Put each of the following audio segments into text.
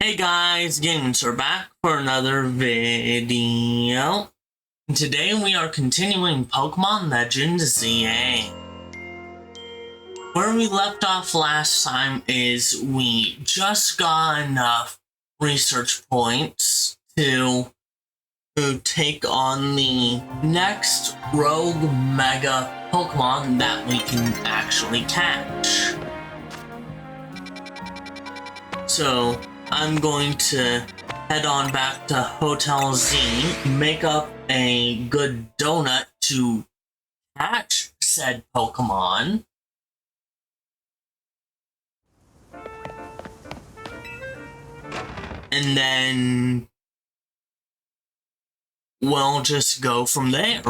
Hey guys, Gaming Saur back for another video. Today we are continuing Pokemon Legend ZA. Where we left off last time is we just got enough research points to take on the next rogue mega Pokemon that we can actually catch. So I'm going to head on back to Hotel Z, make up a good donut to catch said Pokemon. And then we'll just go from there.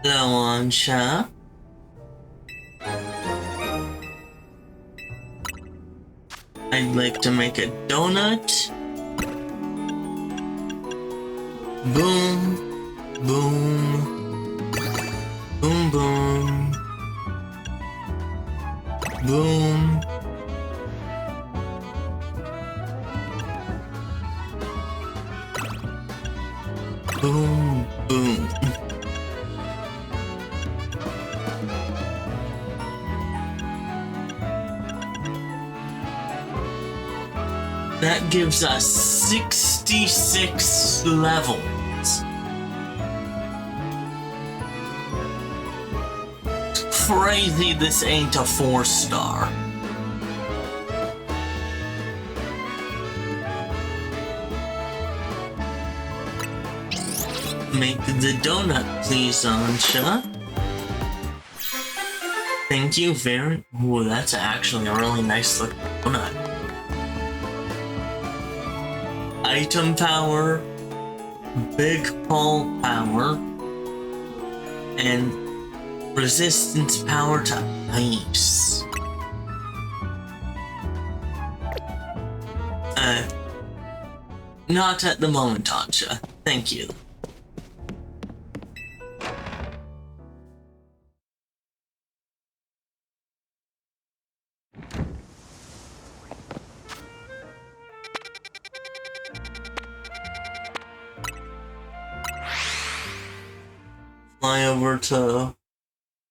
Launcher. I'd like to make a donut. Boom, boom, boom, boom, boom. Boom, boom. That gives us 66 levels. It's crazy this ain't a 4-star. Make the donut, please, Ansha. Thank you very... Ooh, that's actually a really nice looking donut. Item power, big pull power, and resistance power to ice. Not at the moment, Tansha. Thank you. Fly over to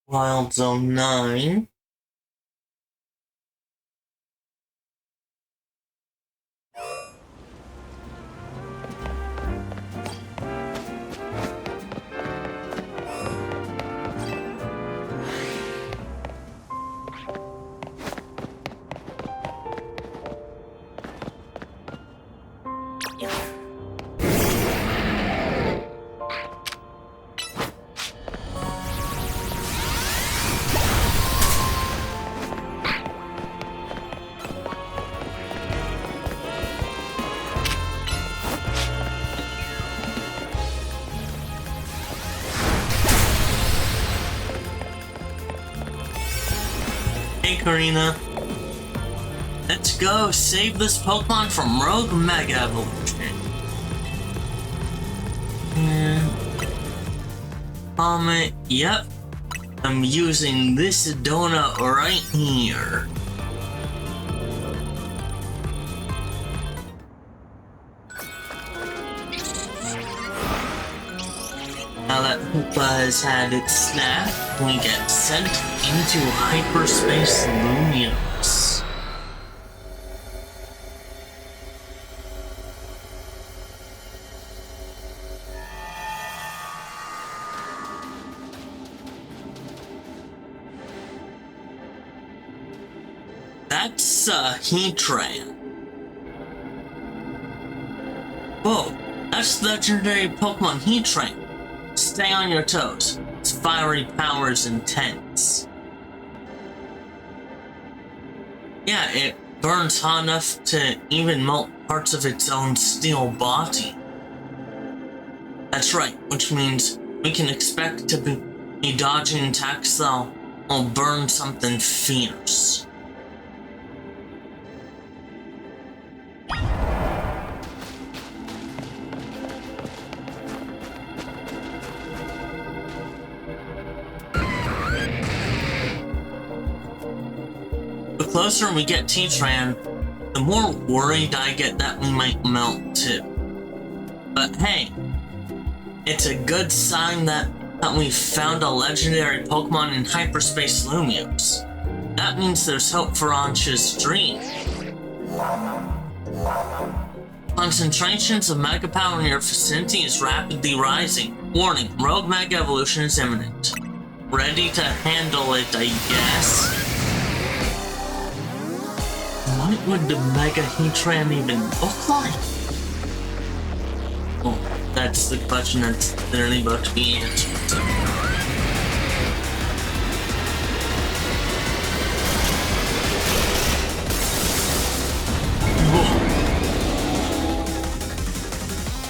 Wild Zone 9. Hey Karina, let's go save this Pokemon from Rogue Mega Evolution. Comment, yep, I'm using this donut right here. Now that Hoopa has had its snack, we get sent into hyperspace Lumios. That's a Heatran. Whoa, that's legendary Pokemon Heatran. Stay on your toes. Its fiery power is intense. Yeah, it burns hot enough to even melt parts of its own steel body. That's right, which means we can expect to be dodging attacks that will burn something fierce. closer we get to Tran, the more worried I get that we might melt too. But hey, it's a good sign that we found a legendary Pokemon in Hyperspace Lumiose. That means there's hope for Ansh's dream. Concentrations of Mega Power in your vicinity is rapidly rising. Warning, Rogue Mega Evolution is imminent. Ready to handle it, I guess. What would the Mega Heatran even look like? Well, that's the question that's literally about to be answered. So.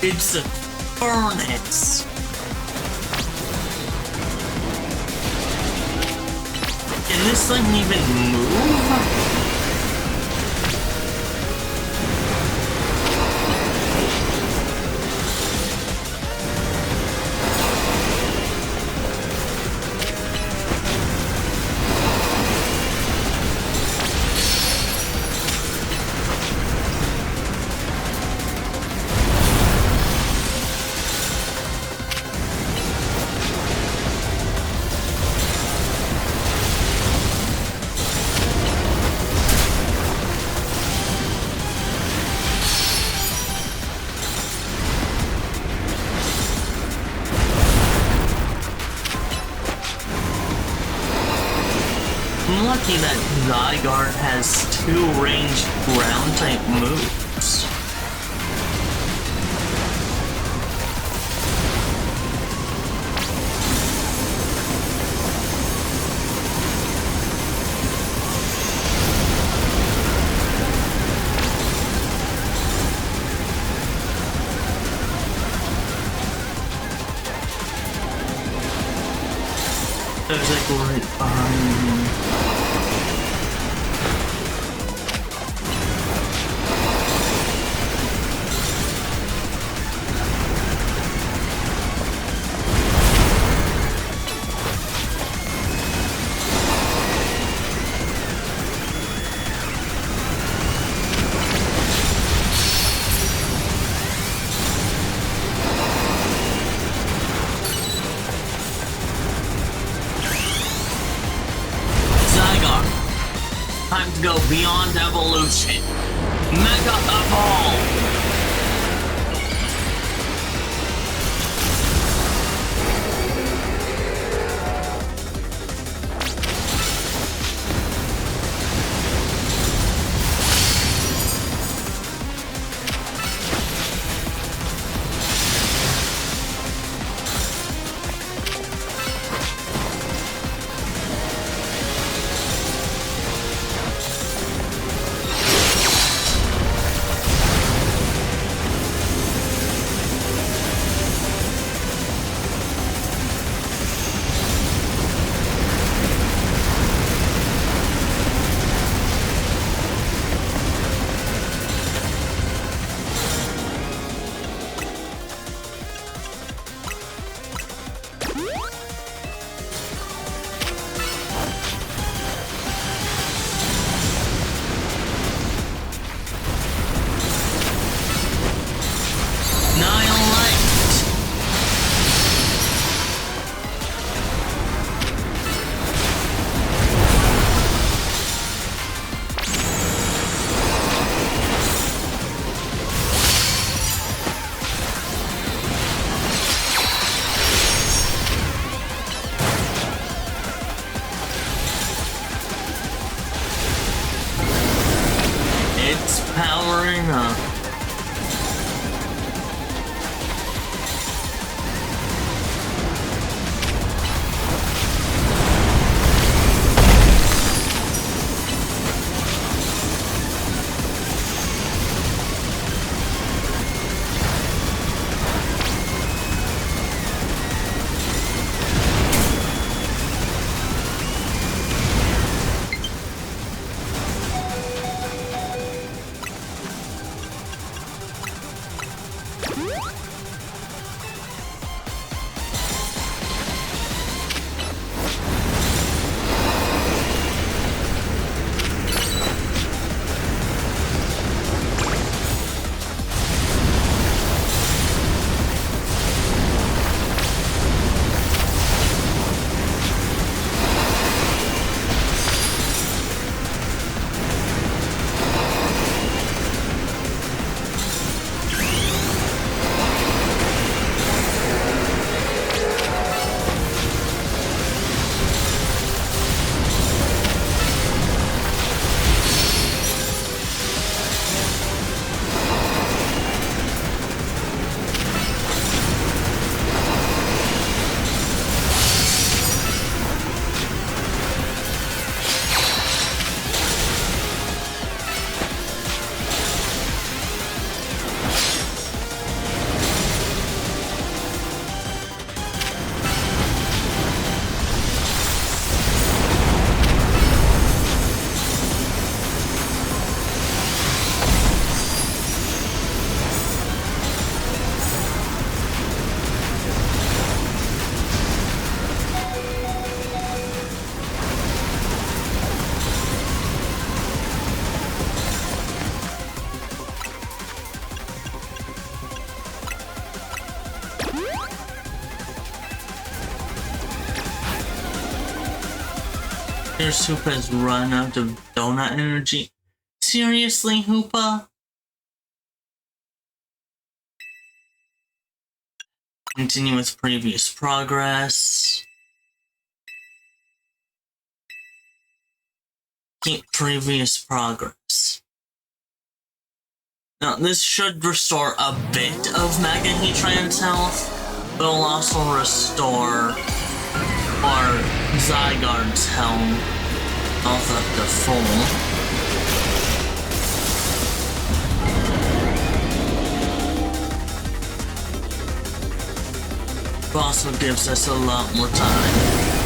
It's a furnace. Can this thing even move? I'm lucky that Zygarde has 2 ranged ground type moves. There's like right behind me. Time to go beyond evolution. Mega Evolve! Powering up. appears Hoopa has run out of donut energy. Seriously, Hoopa? Continue with previous progress. Keep previous progress. Now, this should restore a bit of Mega Heatran's health, but it'll also restore our Zygarde's health up to full. It also gives us a lot more time.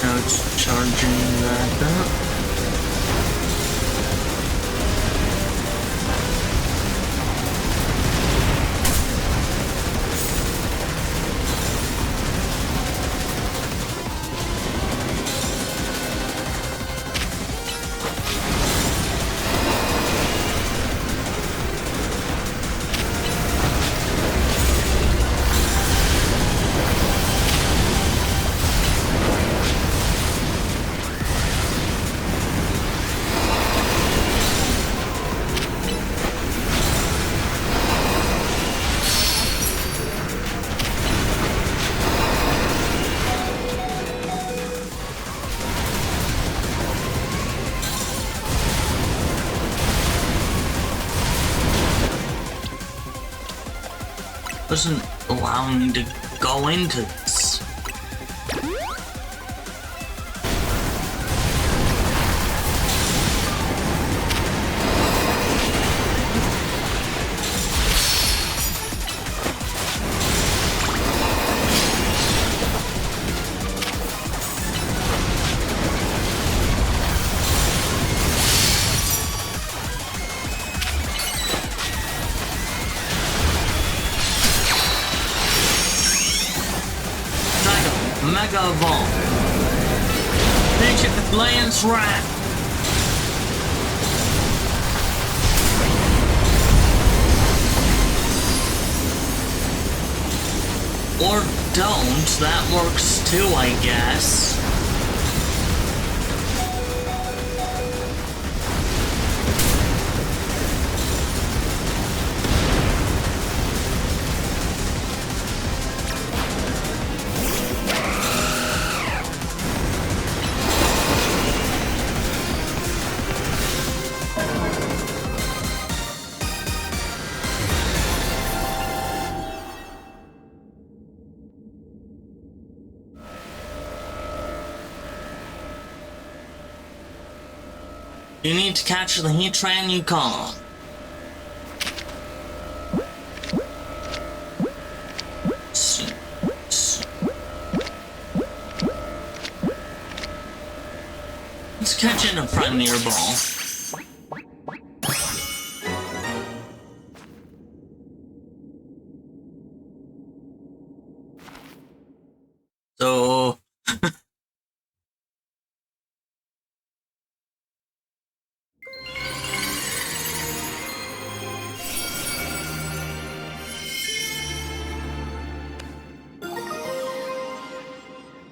Now it's charging that up. Doesn't allow me to go into this. Mega Evolve. Finish it with Lance Rat. Or don't, that works too, I guess. You need to catch the Heatran you call. Let's catch in a Premier Ball. So...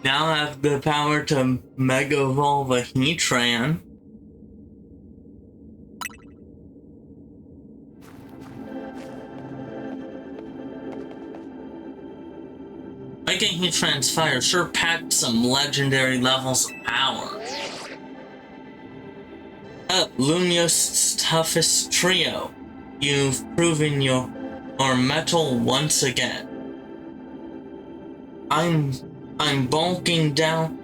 now I have the power to Mega Evolve a Heatran. Mega Heatran's fire sure packed some legendary levels of power. Lumios's toughest trio. You've proven your mettle once again. I'm bulking down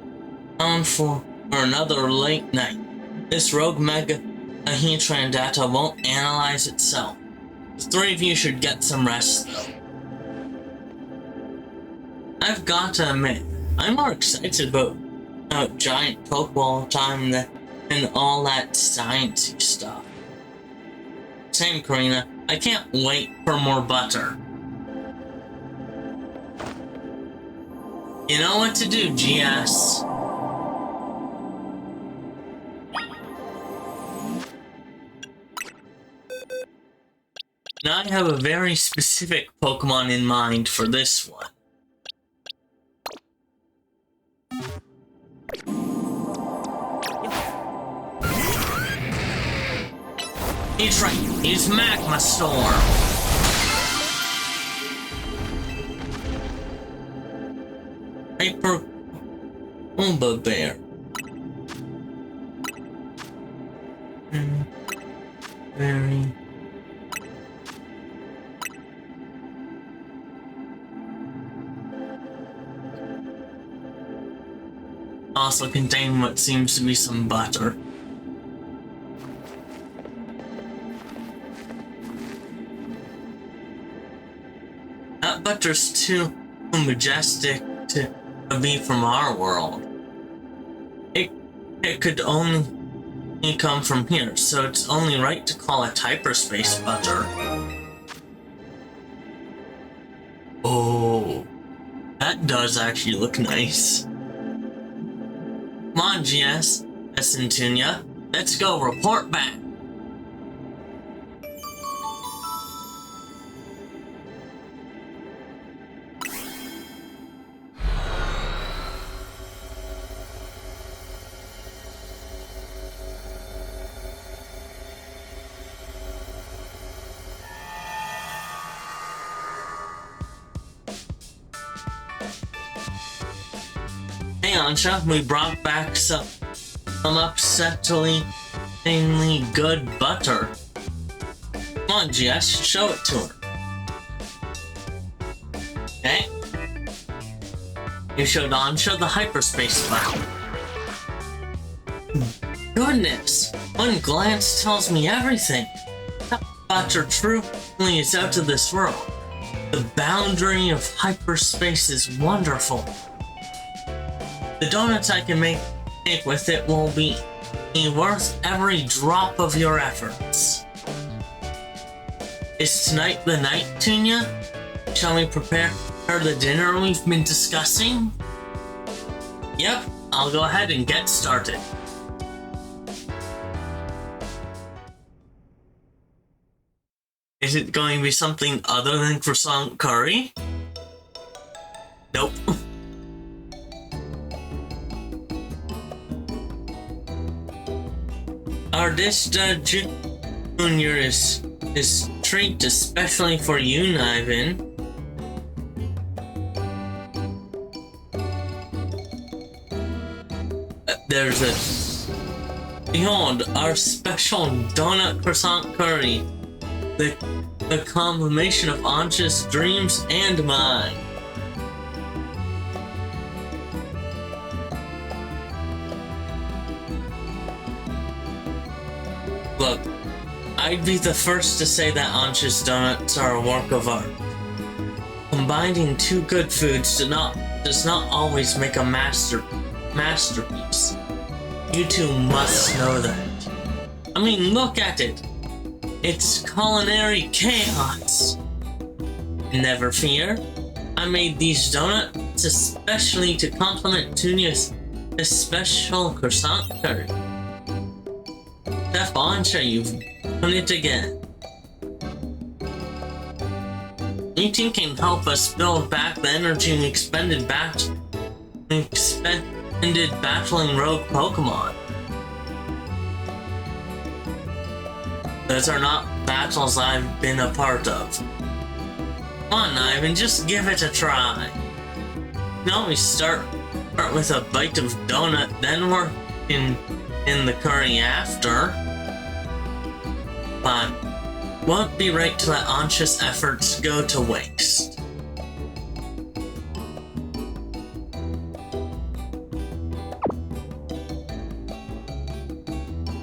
for another late night. This rogue Mega Heatran data won't analyze itself. The three of you should get some rest, though. I've got to admit, I'm more excited about giant Pokeball time and all that sciencey stuff. Same, Karina. I can't wait for more butter. You know what to do, GS. I have a very specific Pokemon in mind for this one. He's right. He's Magma Saur. Hyper Umba Bear. Very. Also contain what seems to be some butter. That butter's too majestic to be from our world. It could only come from here, so it's only right to call it hyperspace butter. Oh, that does actually look nice. Come on, GS, Centunia, let's go report back. Hey Ansha, we brought back some upsettingly good butter. Come on, GS, show it to her. Okay. You showed Ansha the hyperspace butter. Goodness, one glance tells me everything. That butter truly is out of this world. The boundary of hyperspace is wonderful. The donuts I can make with it will be worth every drop of your efforts. Is tonight the night, Tunya? Shall we prepare the dinner we've been discussing? Yep, I'll go ahead and get started. Is it going to be something other than croissant curry? Nope. Our dish, Junior, is treat especially for you, Niven. There's a... Behold, our special donut croissant curry. The combination of Ansha's dreams and mine. Look, I'd be the first to say that Ansha's donuts are a work of art. Combining two good foods does not always make a masterpiece. You two must know that. I mean, look at it. It's culinary chaos. Never fear. I made these donuts especially to complement Tunya's special croissant curry. Chef Ansha, you've done it again. Eating can help us build back the energy we expended battling rogue Pokemon. Those are not battles I've been a part of. Come on, Ivan, just give it a try. You can always start with a bite of donut, then work in the curry after. But won't be right to let Ansha's efforts go to waste.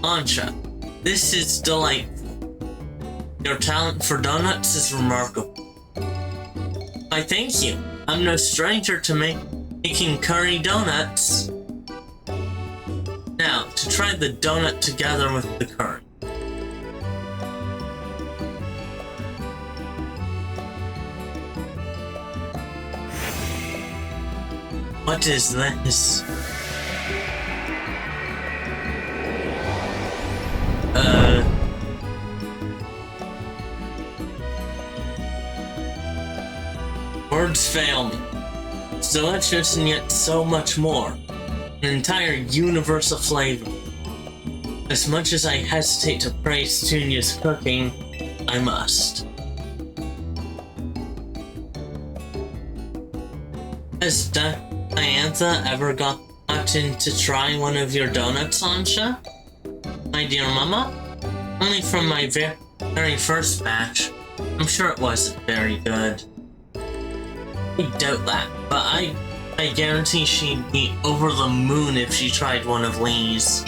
Ansha, this is delightful. Your talent for donuts is remarkable. I thank you. I'm no stranger to making curry donuts. Now, to try the donut together with the curry. What is this? words fail me. It's delicious and yet so much more. An entire universe of flavor. As much as I hesitate to praise Tunia's cooking, I must. Has Diantha ever gotten to try one of your donuts, Ansha? My dear mama? Only from my very first batch. I'm sure it wasn't very good. I doubt that, but I guarantee she'd be over the moon if she tried one of Lee's.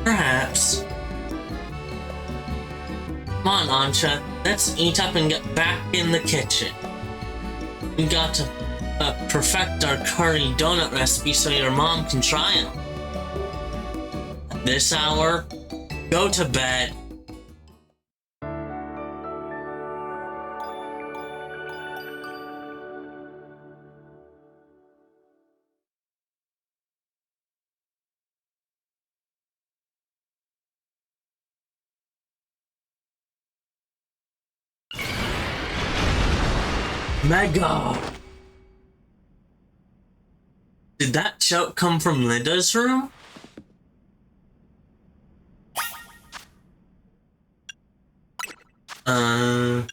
Perhaps. Come on, Ansha, let's eat up and get back in the kitchen. We got to perfect our curry donut recipe so your mom can try them. At this hour, go to bed. Mega! Did that shout come from Linda's room? A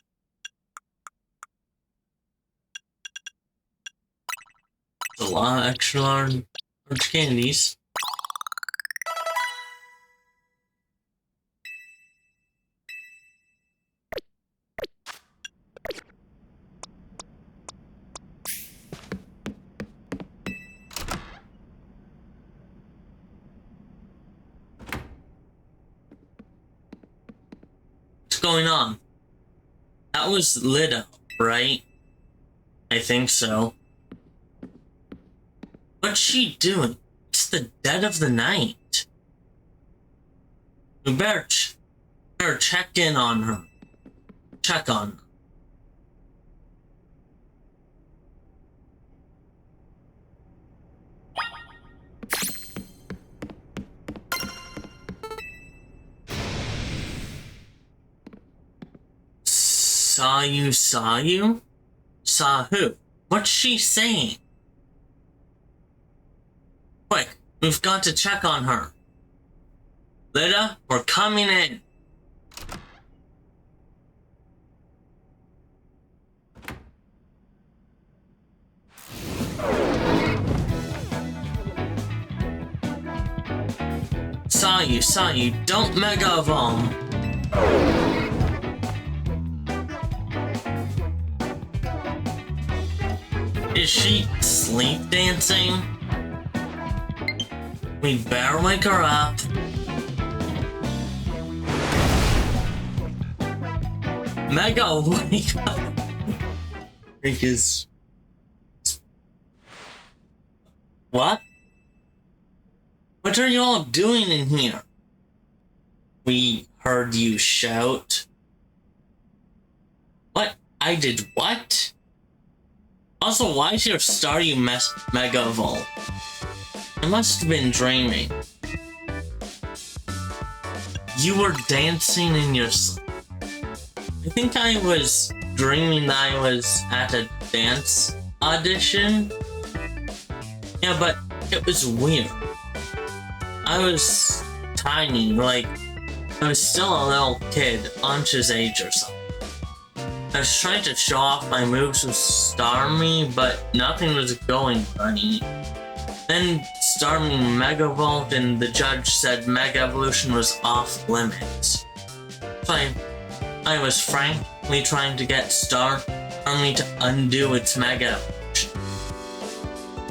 lot of extra large candies. What's going on? That was Lida, right? I think so. What's she doing? It's the dead of the night. We better check in on her. Check on her. Saw you? Saw who? What's she saying? Quick, we've got to check on her. Lida, we're coming in. Saw you, don't mega evolve. Is she sleep dancing? We better wake her up. Mega, wake up. Because... What? What are you all doing in here? We heard you shout. What? I did what? Also, why is your Staryu Mega Evolve? I must have been dreaming. You were dancing in your sleep. I think I was dreaming that I was at a dance audition. Yeah, but it was weird. I was tiny, like, I was still a little kid, Ansha's age or something. I was trying to show off my moves with Starmie, but nothing was going funny. Then Starmie Mega Evolved and the judge said Mega Evolution was off limits. So I was frankly trying to get Starmie to undo its Mega Evolution.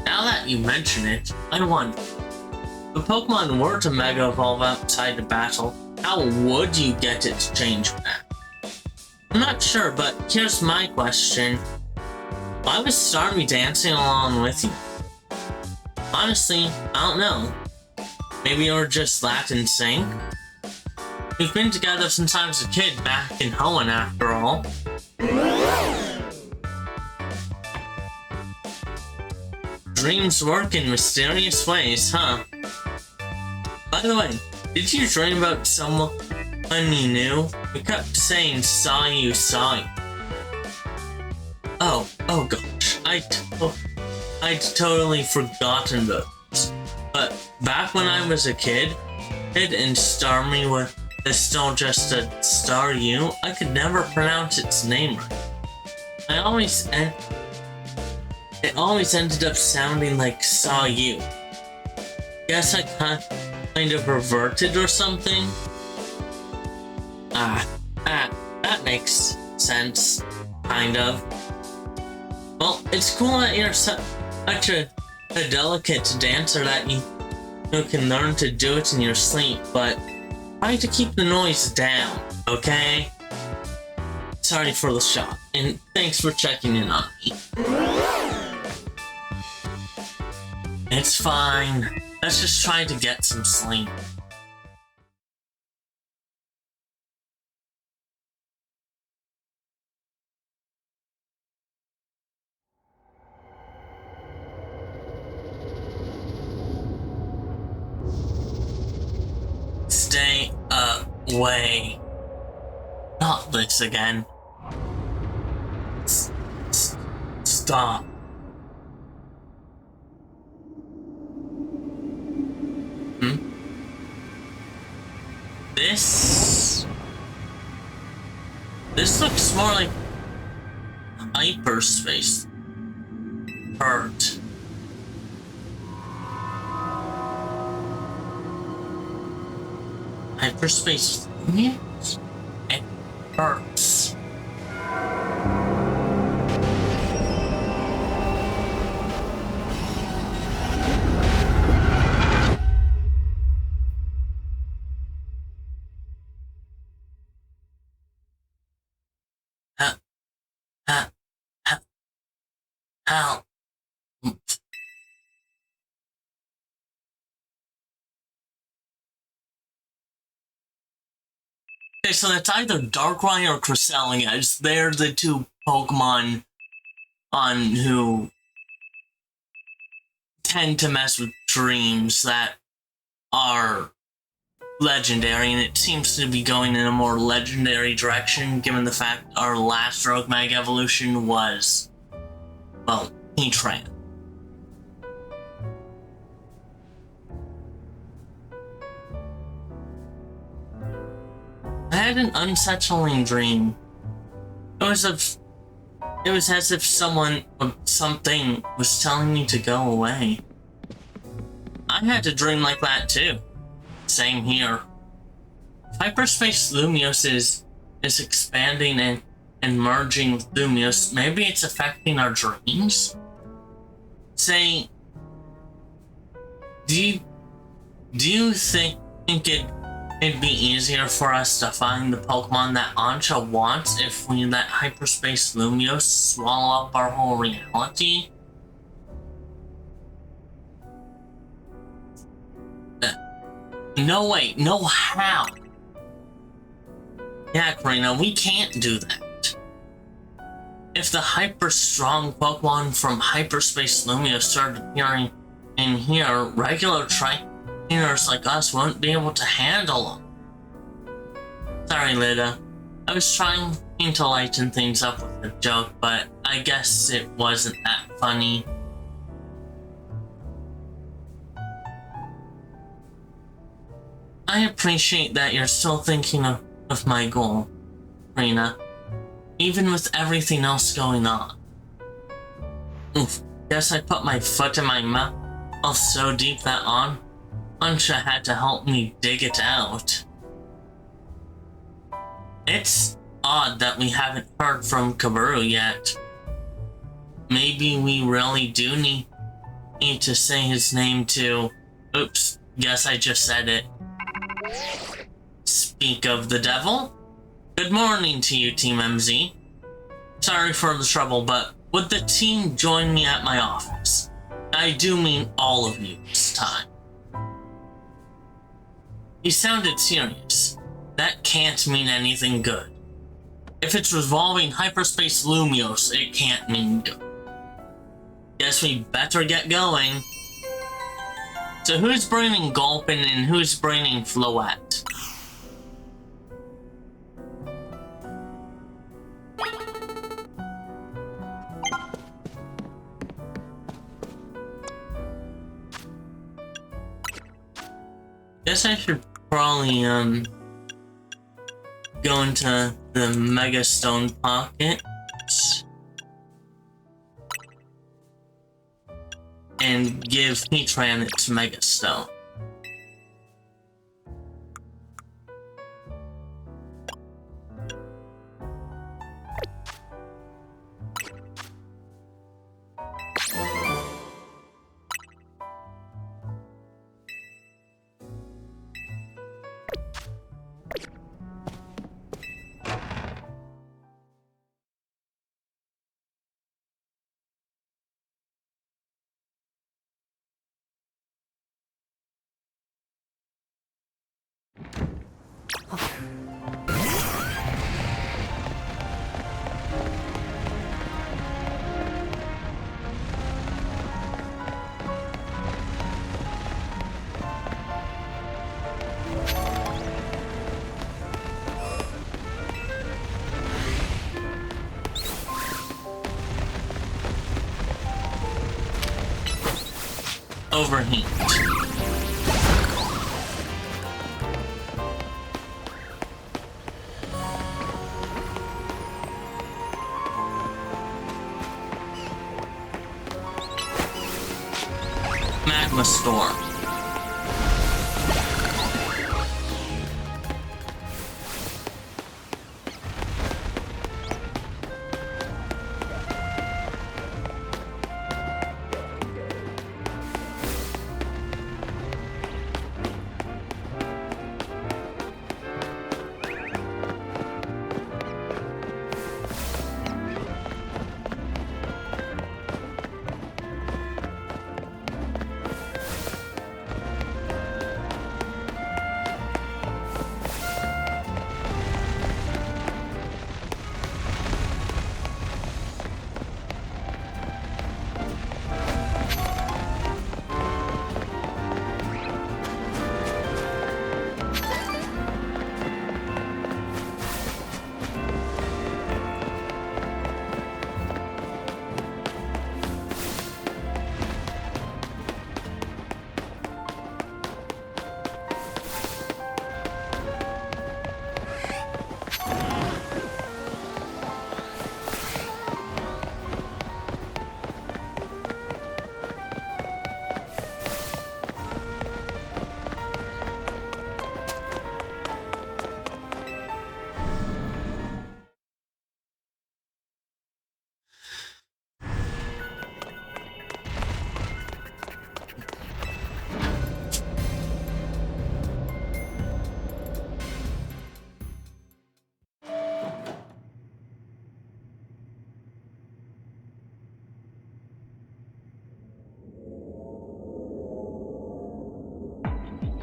Now that you mention it, I wonder, if a Pokemon were to Mega Evolve outside the battle, how would you get it to change back? I'm not sure, but here's my question. Why was Starmie dancing along with you? Honestly, I don't know. Maybe you were just that in sync? We've been together since I was a kid back in Hoenn after all. Dreams work in mysterious ways, huh? By the way, did you dream about someone you knew? We kept saying saw you. I'd totally forgotten those. But back when I was a kid, and Starmie was still just a Star U, I could never pronounce its name right. It always ended up sounding like Saw You. Guess I kind of reverted or something. That makes sense, kind of. Well, it's cool that you're such a delicate dancer that you can learn to do it in your sleep, but try to keep the noise down, okay? Sorry for the shock, and thanks for checking in on me. It's fine. Let's just try to get some sleep. Stay away. Not this again. Stop. This looks more like hyperspace. Hurt. Hyperspace. Yes. It hurts. Help. Okay, so that's either Darkrai or Cresselia. They're the two Pokemon who tend to mess with dreams that are legendary, and it seems to be going in a more legendary direction given the fact our last Rogue Mega evolution was, well, Heatran. I had an unsettling dream. It was as if something was telling me to go away. I had a dream like that too. Same here. Hyperspace Lumiose is expanding and merging with Lumiose. Maybe it's affecting our dreams? Say, do you think it'd be easier for us to find the Pokemon that Ancha wants if we let Hyperspace Lumiose swallow up our whole reality? No way, no how. Yeah, Karina, we can't do that. If the hyper-strong Pokemon from Hyperspace Lumiose started appearing in here, regular trainers like us won't be able to handle them. Sorry, Lida. I was trying to lighten things up with a joke, but I guess it wasn't that funny. I appreciate that you're still thinking of my goal, Rena, even with everything else going on. Oof, guess I put my foot in my mouth so deep that Ancha had to help me dig it out. It's odd that we haven't heard from Kaboru yet. Maybe we really do need to say his name too. Oops, guess I just said it. Speak of the devil. Good morning to you, Team MZ. Sorry for the trouble, but would the team join me at my office? I do mean all of you this time. You sounded serious. That can't mean anything good. If it's revolving Hyperspace Lumiose, it can't mean good. Guess we better get going. So who's bringing Gulpin and who's bringing Floette? Guess I should probably go into the Mega Stone pocket and give Heatran its Mega Stone. Overheat. Magma Storm.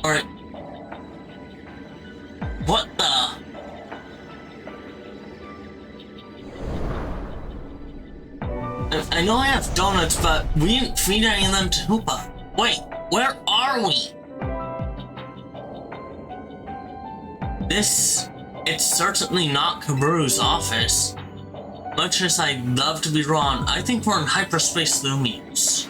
Alright. What the? I know I have donuts, but we didn't feed any of them to Hoopa. Wait, where are we? It's certainly not Kaburu's office. Much as I'd love to be wrong, I think we're in Hyperspace Lumiose.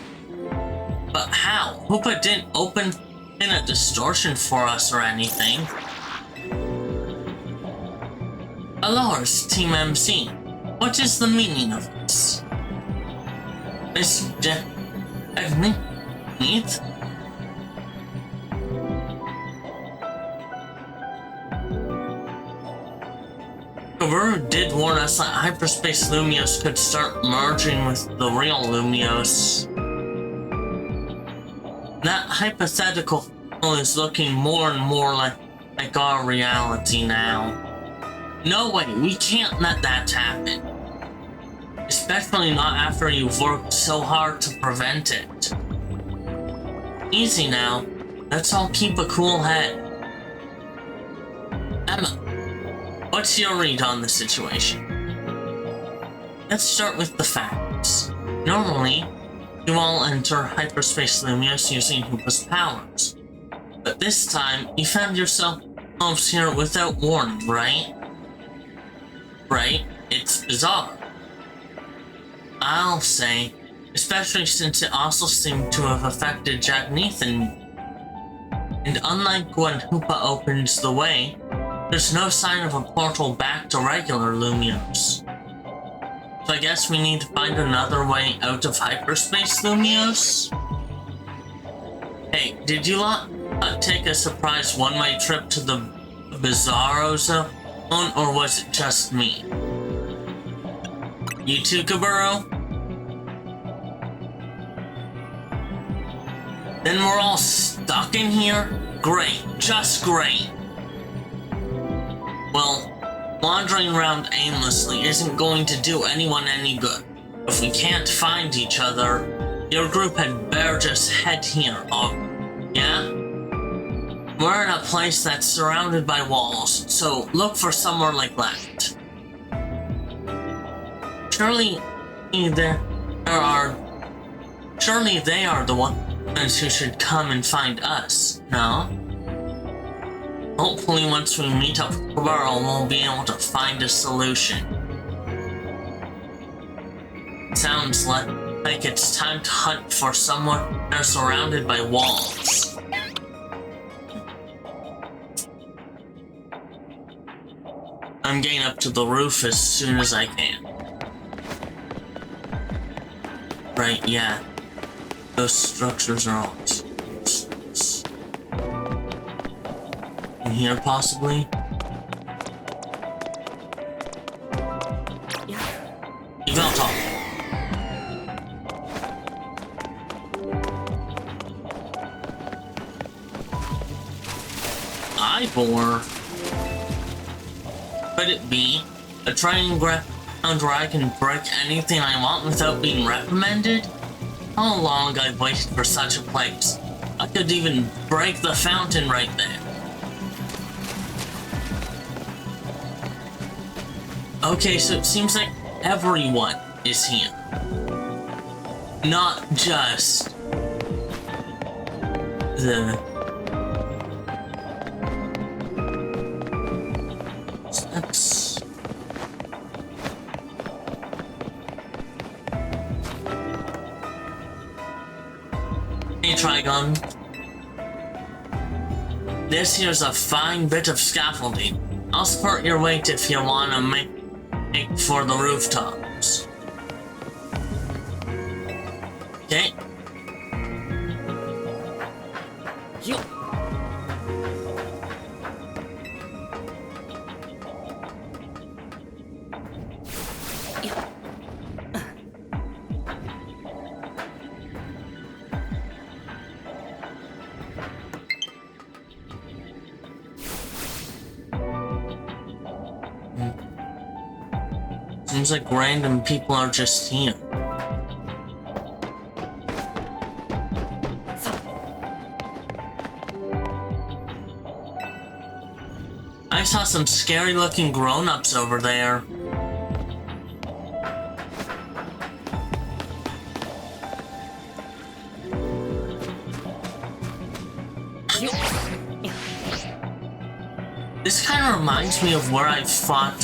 But how? Hoopa didn't open in a distortion for us or anything. Alours, Team MC. What is the meaning of this? Miss Neat? Kaburu did warn us that Hyperspace Lumiose could start merging with the real Lumiose. That hypothetical is looking more and more like our reality now. No way, we can't let that happen. Especially not after you've worked so hard to prevent it. Easy now, let's all keep a cool head. Emma, what's your read on the situation? Let's start with the facts. Normally, you all enter Hyperspace Lumiose using Hoopa's powers. But this time, you found yourselves here without warning, right? Right? It's bizarre. I'll say, especially since it also seemed to have affected Jack Neath and me. And unlike when Hoopa opens the way, there's no sign of a portal back to regular Lumios. So I guess we need to find another way out of hyperspace, Lumios? Hey, did you not take a surprise one-way trip to the Bizarro Zone, or was it just me? You too, Kaburo? Then we're all stuck in here? Great, just great. Well, wandering around aimlessly isn't going to do anyone any good. If we can't find each other, your group had better just head here, yeah? We're in a place that's surrounded by walls, so look for somewhere like that. Surely they are the ones who should come and find us, no? Hopefully once we meet up with Kaburo, we'll be able to find a solution. Sounds like it's time to hunt for someone they're surrounded by walls. I'm getting up to the roof as soon as I can. Right, yeah. Those structures are all in here, possibly? Yeah. You fell top. Ivor? Could it be a training ground where I can break anything I want without being reprimanded? How long I've waited for such a place. I could even break the fountain right there. Okay, so it seems like everyone is here. Not just the... That's... Hey, Trigon. This here's a fine bit of scaffolding. I'll support your weight if you want to make for the rooftops. Okay. Seems like random people are just here. I saw some scary looking grown-ups over there. This kind of reminds me of where I fought,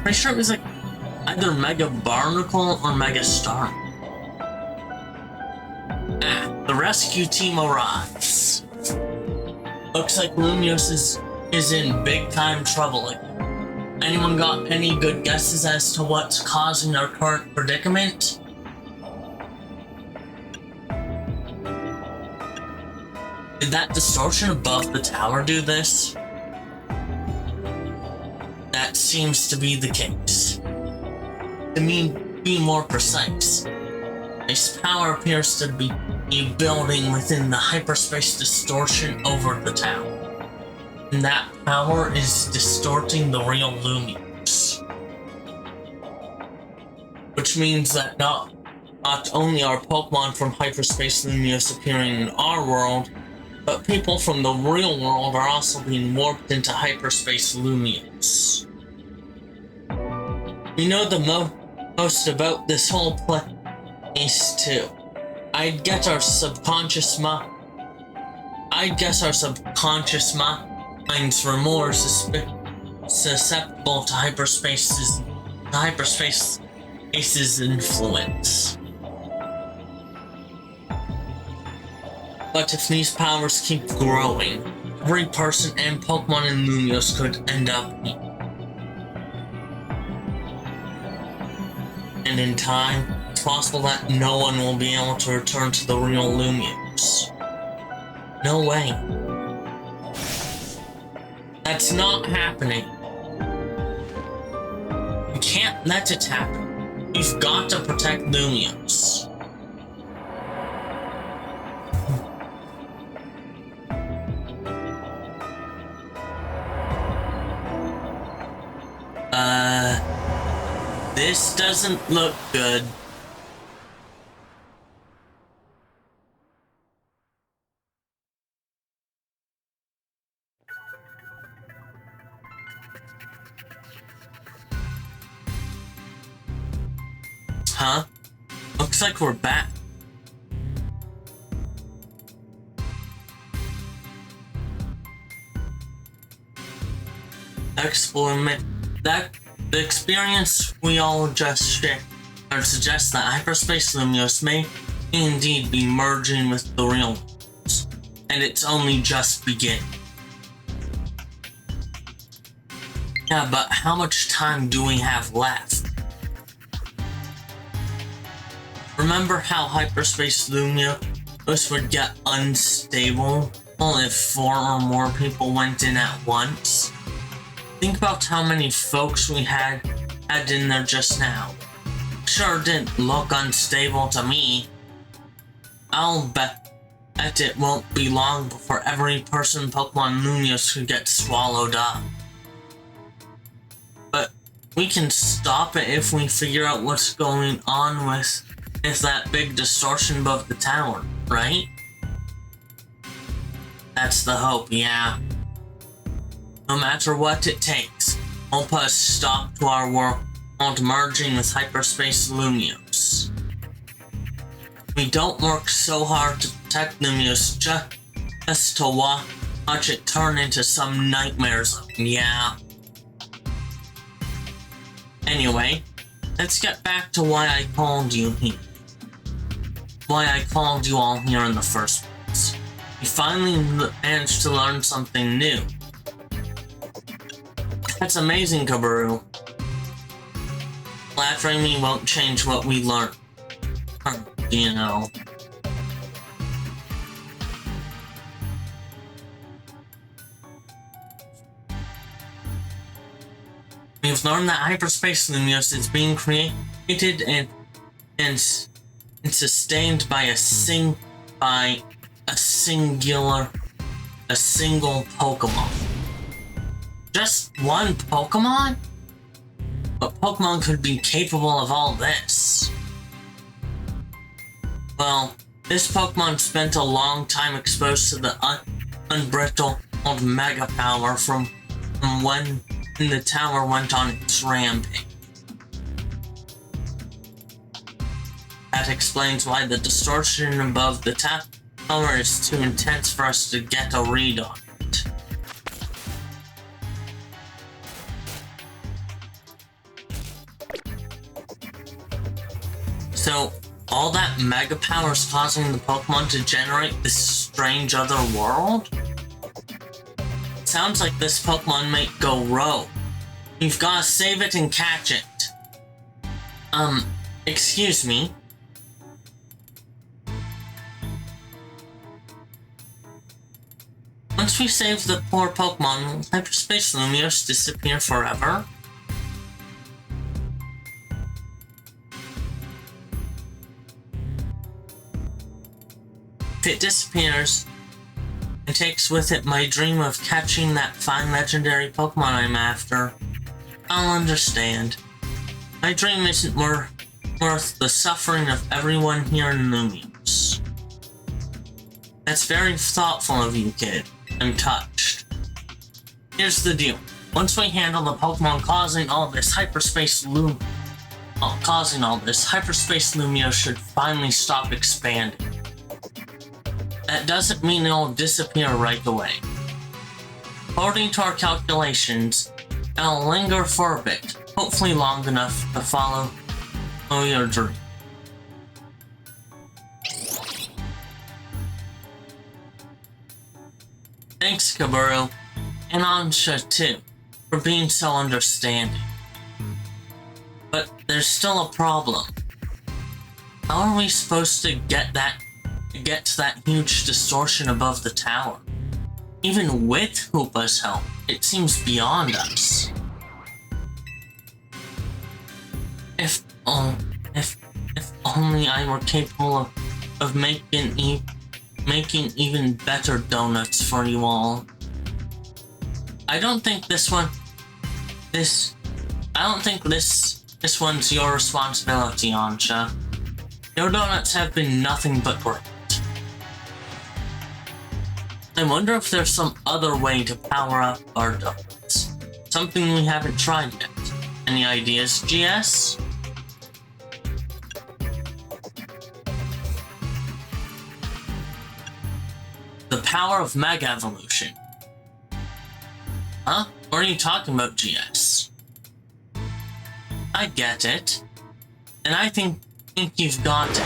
pretty sure it was like either Mega Barnacle or Mega Star. Ah, the rescue team arrives. Looks like Lumios is in big time trouble. Anyone got any good guesses as to what's causing our current predicament? Did that distortion above the tower do this? That seems to be the case. To be more precise, this power appears to be building within the hyperspace distortion over the tower. And that power is distorting the real Lumios. Which means that not only are Pokemon from hyperspace Lumios appearing in our world, but people from the real world are also being warped into hyperspace Lumios. We know the most about this whole place too. I'd guess our subconscious minds were more susceptible to hyperspace's influence. But if these powers keep growing, every person and Pokemon in Lumiose could end up here. And in time, it's possible that no one will be able to return to the real Lumiose. No way. That's not happening. You can't let it happen. You've got to protect Lumiose. This doesn't look good. Huh? Looks like we're back. The experience we all just shared suggests that Hyperspace Lumiose may indeed be merging with the real ones, and it's only just beginning. Yeah, but how much time do we have left? Remember how Hyperspace Lumiose would get unstable if 4 or more people went in at once? Think about how many folks we had in there just now. Sure didn't look unstable to me. I'll bet it won't be long before every person in Pokemon Lumiose could get swallowed up. But we can stop it if we figure out what's going on with that big distortion above the tower, right? That's the hope, yeah. No matter what it takes, we'll put a stop to our world merging with Hyperspace Lumiose. We don't work so hard to protect Lumiose just to watch it turn into some nightmare zone, yeah. Anyway, let's get back to why I called you here. Why I called you all here in the first place. We finally managed to learn something new. That's amazing, Kabaru. Flattering me won't change what we learned. You know. We've learned that Hyperspace Lumiose is being created and sustained by a single Pokemon. Just one Pokemon? But Pokemon could be capable of all this. Well, this Pokemon spent a long time exposed to the unbrittled Mega Power from when the tower went on its rampage. That explains why the distortion above the tower is too intense for us to get a read on it. So, all that Mega Power is causing the Pokemon to generate this strange other world? Sounds like this Pokemon might go rogue. We've gotta save it and catch it. Excuse me? Once we save the poor Pokemon, will Hyperspace Lumiose disappear forever? If it disappears, and takes with it my dream of catching that fine legendary Pokemon I'm after, I'll understand. My dream isn't worth the suffering of everyone here in Lumiose. That's very thoughtful of you, kid. I'm touched. Here's the deal. Once we handle the Pokemon causing all this, Hyperspace Lumiose should finally stop expanding. That doesn't mean it'll disappear right away. According to our calculations, it'll linger for a bit, hopefully long enough to follow your dream. Thanks, Kaboru, and Ansha too, for being so understanding. But there's still a problem. How are we supposed to get to that huge distortion above the tower? Even with Hoopa's help, it seems beyond us. If only I were capable of making even better donuts for you all. I don't think this one's your responsibility, Ansha. Your donuts have been nothing but great. I wonder if there's some other way to power up our donuts. Something we haven't tried yet. Any ideas, GS? The power of Mega Evolution. Huh? What are you talking about, GS? I get it. And I think you've got it.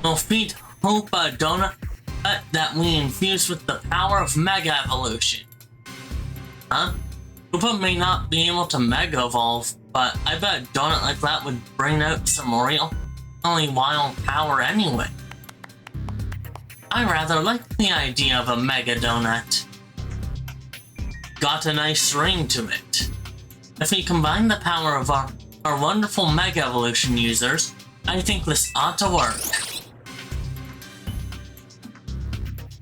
We'll feed Hoopa a donut that we infuse with the power of Mega Evolution. Huh? Hoopa may not be able to Mega Evolve, but I bet a donut like that would bring out some really wild power anyway. I rather like the idea of a Mega Donut. Got a nice ring to it. If we combine the power of our wonderful Mega Evolution users, I think this ought to work.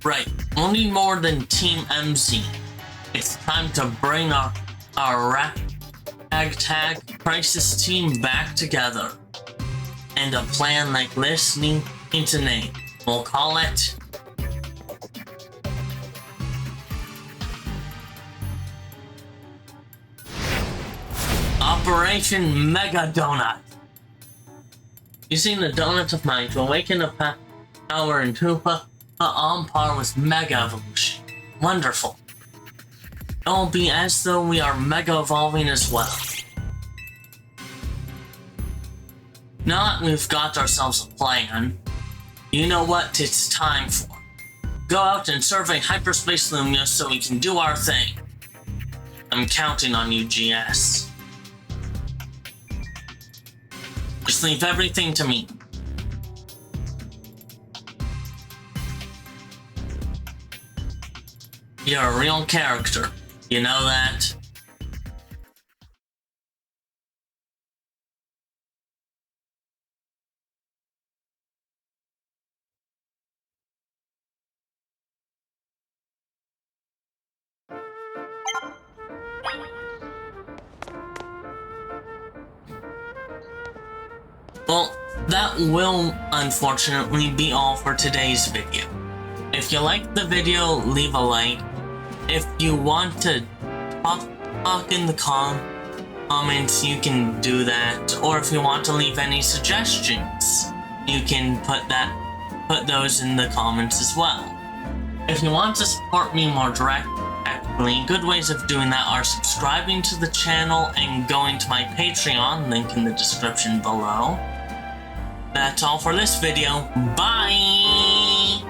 Right, we'll need more than Team MZ. It's time to bring our ragtag crisis team back together. And a plan like this needs a name. We'll call it Operation Mega Donut. Using the donut of mind to awaken the power in Hoopa on par with Mega Evolution. Wonderful. It will be as though we are Mega Evolving as well. Now that we've got ourselves a plan, you know what it's time for. Go out and survey Hyperspace Lumia so we can do our thing. I'm counting on you, GS. Just leave everything to me. You're a real character. You know that? Well, that will unfortunately be all for today's video. If you liked the video, leave a like. If you want to talk in the comments, you can do that. Or if you want to leave any suggestions, you can put those in the comments as well. If you want to support me more directly, good ways of doing that are subscribing to the channel and going to my Patreon, link in the description below. That's all for this video. Bye!